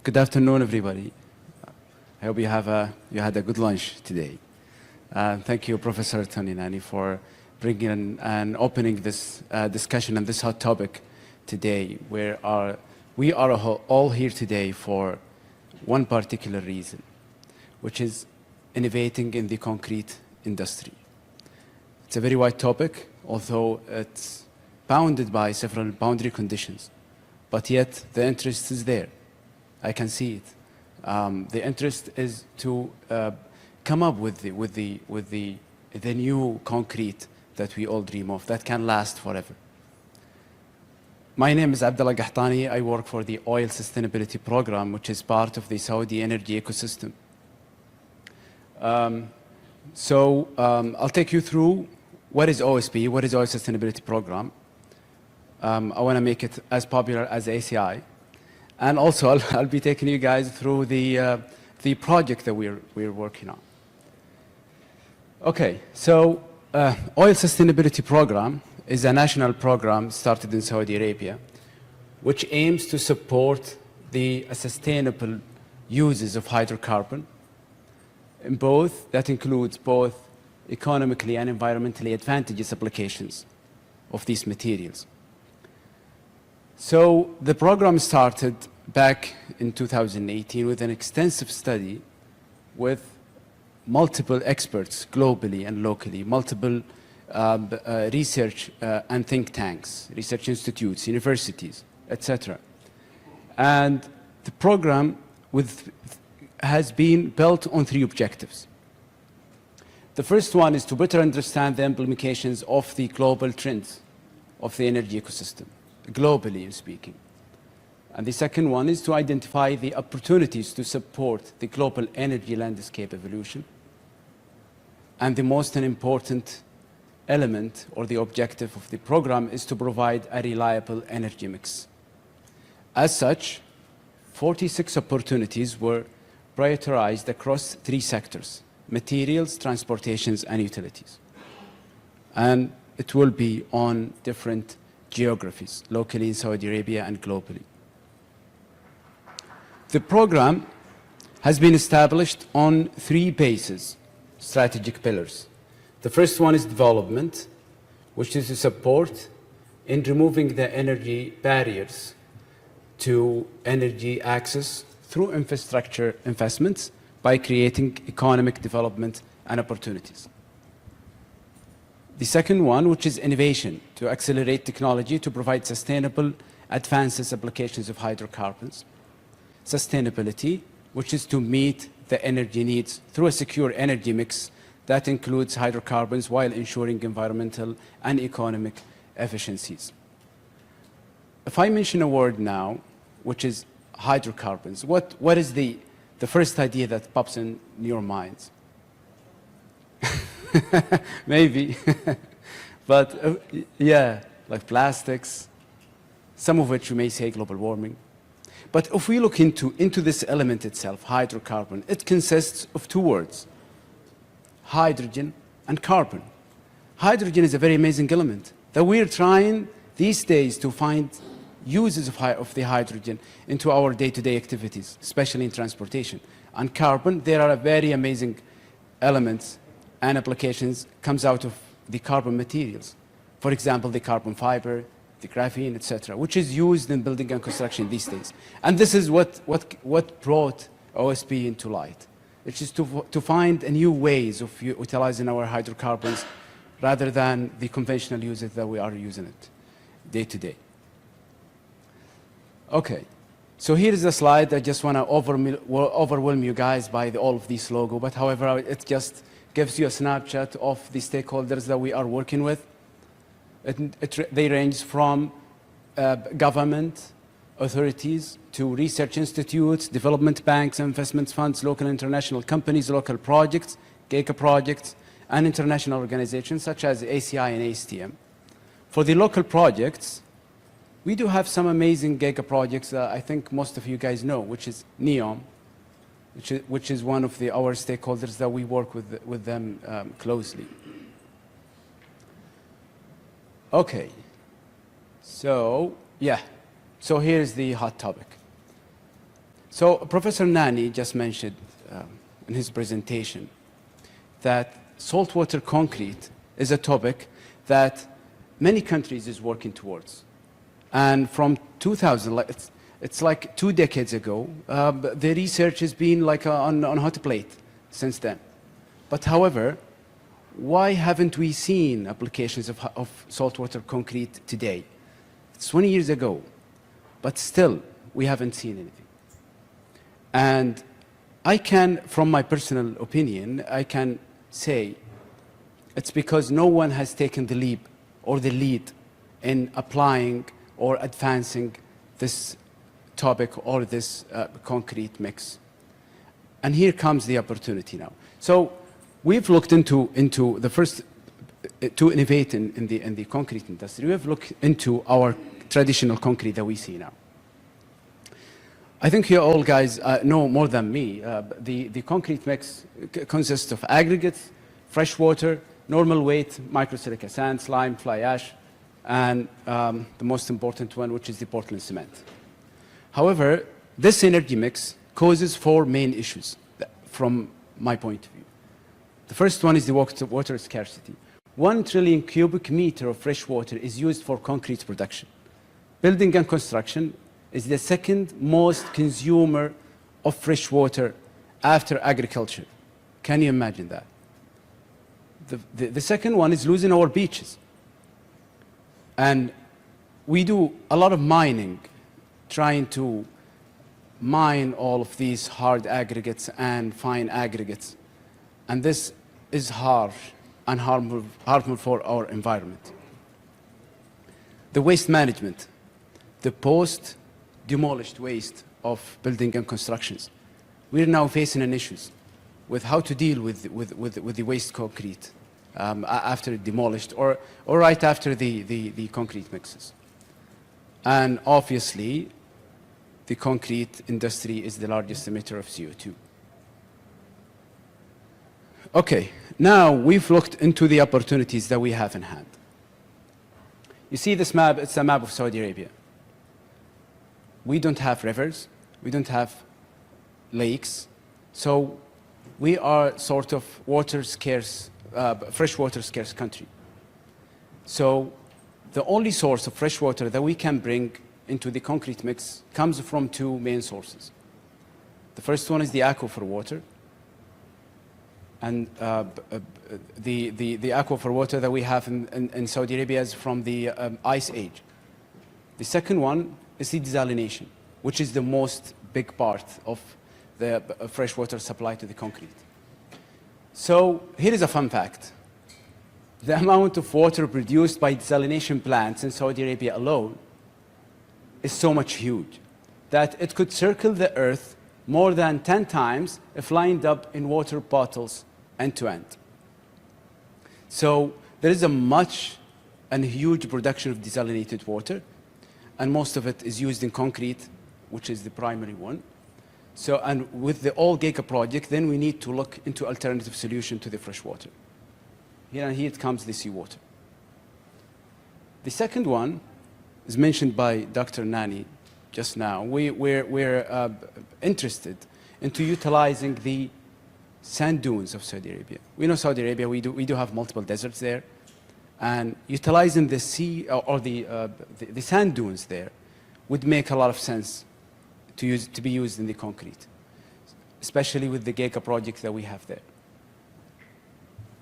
Good afternoon, everybody. I hope you had a good lunch today. Thank you, Professor Tony Nani, for bringing and opening this discussion on this hot topic today. We are all here today for one particular reason, which is innovating in the concrete industry. It's a very wide topic, although it's bounded by several boundary conditions, but yet the interest is there. I can see it. The interest is to come up with the new concrete that we all dream of, that can last forever. My name is Abdullah Alqahtani. I work for the Oil Sustainability Program, which is part of the Saudi energy ecosystem. I'll take you through what is OSP, what is Oil Sustainability Program. I want to make it as popular as ACI. And also, I'll be taking you guys through the project that we're working on. Okay, so Oil Sustainability Program is a national program started in Saudi Arabia, which aims to support the sustainable uses of hydrocarbon, that includes both economically and environmentally advantageous applications of these materials. So the program started back in 2018 with an extensive study with multiple experts globally and locally, multiple research and think tanks, research institutes, universities, etc. And the program has been built on three objectives. The first one is to better understand the implications of the global trends of the energy ecosystem, globally speaking. And the second one is to identify the opportunities to support the global energy landscape evolution. And the most important element or the objective of the program is to provide a reliable energy mix. As such, 46 opportunities were prioritized across three sectors: materials, transportations, and utilities. And it will be on different geographies, locally in Saudi Arabia and globally. The program has been established on three bases, strategic pillars. The first one is development, which is to support in removing the energy barriers to energy access through infrastructure investments by creating economic development and opportunities. The second one, which is innovation, to accelerate technology to provide sustainable advances applications of hydrocarbons. Sustainability, which is to meet the energy needs through a secure energy mix that includes hydrocarbons while ensuring environmental and economic efficiencies. If I mention a word now, which is hydrocarbons, what is the first idea that pops in your minds? Maybe, but yeah, like plastics, some of which you may say global warming. But if we look into this element itself, hydrocarbon, it consists of two words: hydrogen and carbon. Hydrogen is a very amazing element that we're trying these days to find uses of the hydrogen into our day-to-day activities, especially in transportation. And carbon, there are very amazing elements and applications comes out of the carbon materials. For example, the carbon fiber, the graphene, etc., which is used in building and construction these days. And this is what brought OSP into light. It's just to find new ways of utilizing our hydrocarbons rather than the conventional uses that we are using it day to day. Okay, so here is a slide. I just want to overwhelm you guys by all of these logo, but however, it just gives you a snapshot of the stakeholders that we are working with. They range from government, authorities, to research institutes, development banks, investment funds, local and international companies, local projects, giga projects, and international organizations such as ACI and ASTM. For the local projects, we do have some amazing giga projects that I think most of you guys know, which is NEOM, which is one of our stakeholders that we work with them closely. Okay, so yeah, so here's the hot topic. So Professor Nani just mentioned in his presentation that saltwater concrete is a topic that many countries is working towards. And from 2000, it's like 2 decades ago, the research has been like on hot plate since then. But however, why haven't we seen applications of saltwater concrete today? It's 20 years ago, but still we haven't seen anything. And I can, from my personal opinion, I can say it's because no one has taken the leap or the lead in applying or advancing this topic or this concrete mix. And here comes the opportunity now. So we've looked into the first, to innovate in the concrete industry, we've looked into our traditional concrete that we see now. I think you all guys know more than me. The concrete mix consists of aggregates, fresh water, normal weight, microsilica sand, slime, fly ash, and the most important one, which is the Portland cement. However, this energy mix causes 4 main issues from my point of view. The first one is the water scarcity. 1 trillion cubic meter of fresh water is used for concrete production. Building and construction is the second most consumer of fresh water after agriculture. Can you imagine that? The second one is losing our beaches. And we do a lot of mining, trying to mine all of these hard aggregates and fine aggregates. And this is harsh and harmful for our environment. The waste management, the post-demolished waste of building and constructions. We're now facing an issues with how to deal with the waste concrete after demolished or right after the concrete mixes. And obviously, the concrete industry is the largest emitter of CO2. Okay, now we've looked into the opportunities that we have in hand. You see this map, it's a map of Saudi Arabia. We don't have rivers, we don't have lakes, so we are sort of water scarce, freshwater scarce country. So the only source of fresh water that we can bring into the concrete mix comes from 2 main sources. The first one is the aquifer water. And the aquifer water that we have in Saudi Arabia is from the Ice Age. The second one is the desalination, which is the most big part of the freshwater supply to the concrete. So here is a fun fact. The amount of water produced by desalination plants in Saudi Arabia alone is so much huge that it could circle the earth more than 10 times if lined up in water bottles end to end. So there is a much and huge production of desalinated water, and most of it is used in concrete, which is the primary one. So, and with the all giga project, then we need to look into alternative solution to the fresh water. Here and here it comes the seawater. The second one is mentioned by Dr. Nani just now. We're interested into utilizing the sand dunes of Saudi Arabia. We know Saudi Arabia, we do have multiple deserts there, and utilizing the sea or the sand dunes there would make a lot of sense to be used in the concrete, especially with the giga project that we have there.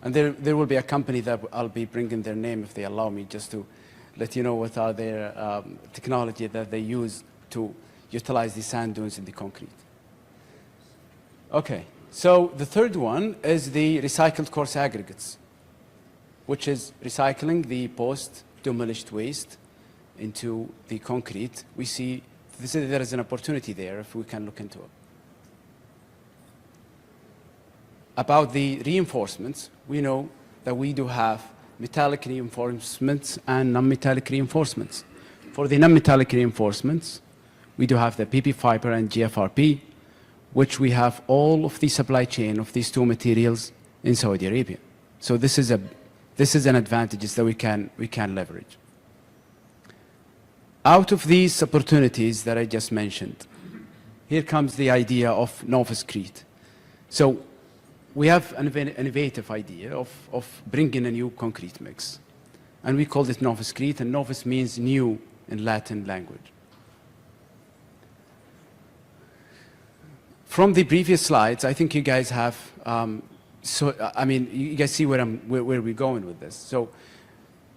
And there will be a company that I'll be bringing their name if they allow me, just to let you know what are their technology that they use to utilize the sand dunes in the concrete. Okay, so the third one is the recycled coarse aggregates, which is recycling the post-demolished waste into the concrete. We see there is an opportunity there if we can look into it. About the reinforcements, we know that we do have metallic reinforcements and non-metallic reinforcements. For the non-metallic reinforcements, we do have the PP fiber and GFRP, which we have all of the supply chain of these 2 materials in Saudi Arabia. So this is an advantage that we can leverage. Out of these opportunities that I just mentioned, here comes the idea of NovusCrete. So we have an innovative idea of bringing a new concrete mix. And we called it NovusCrete, and Novus means new in Latin language. From the previous slides, I think you guys have, you guys see where we're going with this. So,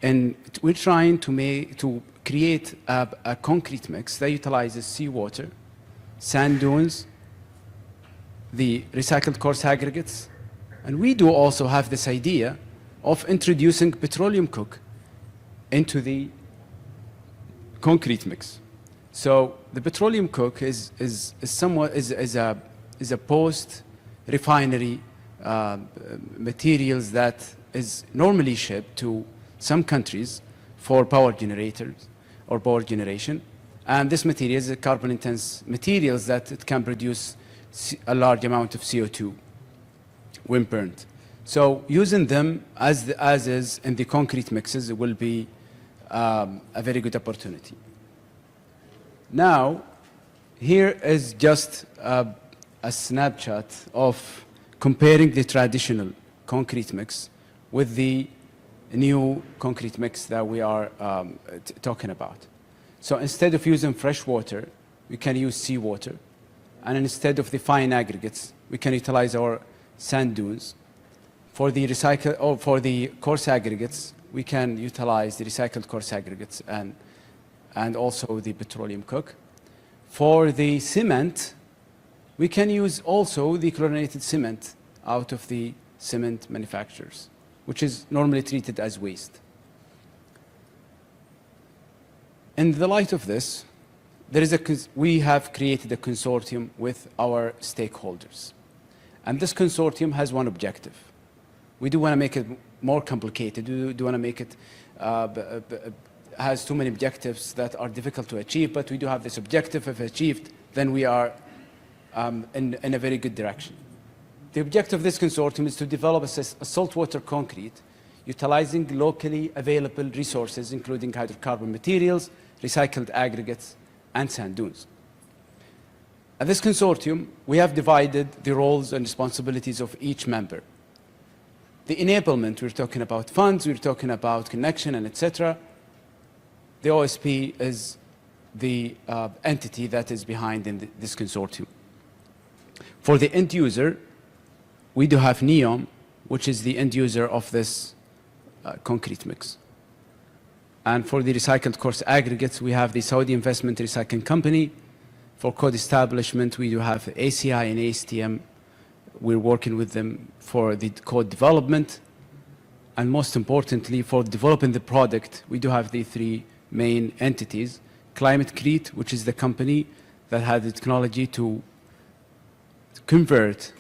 and we're trying to create a concrete mix that utilizes seawater, sand dunes, the recycled coarse aggregates, and we do also have this idea of introducing petroleum coke into the concrete mix. So the petroleum coke is a post-refinery materials that is normally shipped to some countries for power generators or power generation. And this material is a carbon-intense materials that it can produce a large amount of CO2 when burned. So using them as is in the concrete mixes will be a very good opportunity. Now, here is just a snapshot of comparing the traditional concrete mix with the new concrete mix that we are talking about. So instead of using fresh water, we can use seawater. And instead of the fine aggregates, we can utilize our sand dunes. For the coarse aggregates, we can utilize the recycled coarse aggregates and also the petroleum coke. For the cement, we can use also the chlorinated cement out of the cement manufacturers, which is normally treated as waste. In the light of this, we have created a consortium with our stakeholders. And this consortium has one objective. We do want to make it more complicated. We do want to make it has too many objectives that are difficult to achieve, but we do have this objective. If achieved, then we are in a very good direction. The objective of this consortium is to develop a saltwater concrete utilizing locally available resources, including hydrocarbon materials, recycled aggregates, and sand dunes. At this consortium, we have divided the roles and responsibilities of each member. The enablement, we're talking about funds, we're talking about connection, and etc. The OSP is the entity that is behind this consortium. For the end user, we do have NEOM, which is the end user of this concrete mix. And for the recycled coarse aggregates, we have the Saudi Investment Recycling Company. For code establishment, we do have ACI and ASTM. We're working with them for the code development. And most importantly, for developing the product, we do have the three main entities. ClimateCrete, which is the company that had the technology to convert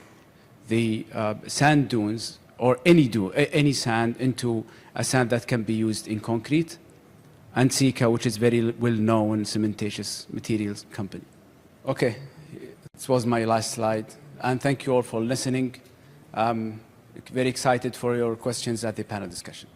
the sand dunes or any sand into a sand that can be used in concrete. And Sika, which is very well-known cementitious materials company. Okay, this was my last slide. And thank you all for listening. Very excited for your questions at the panel discussion.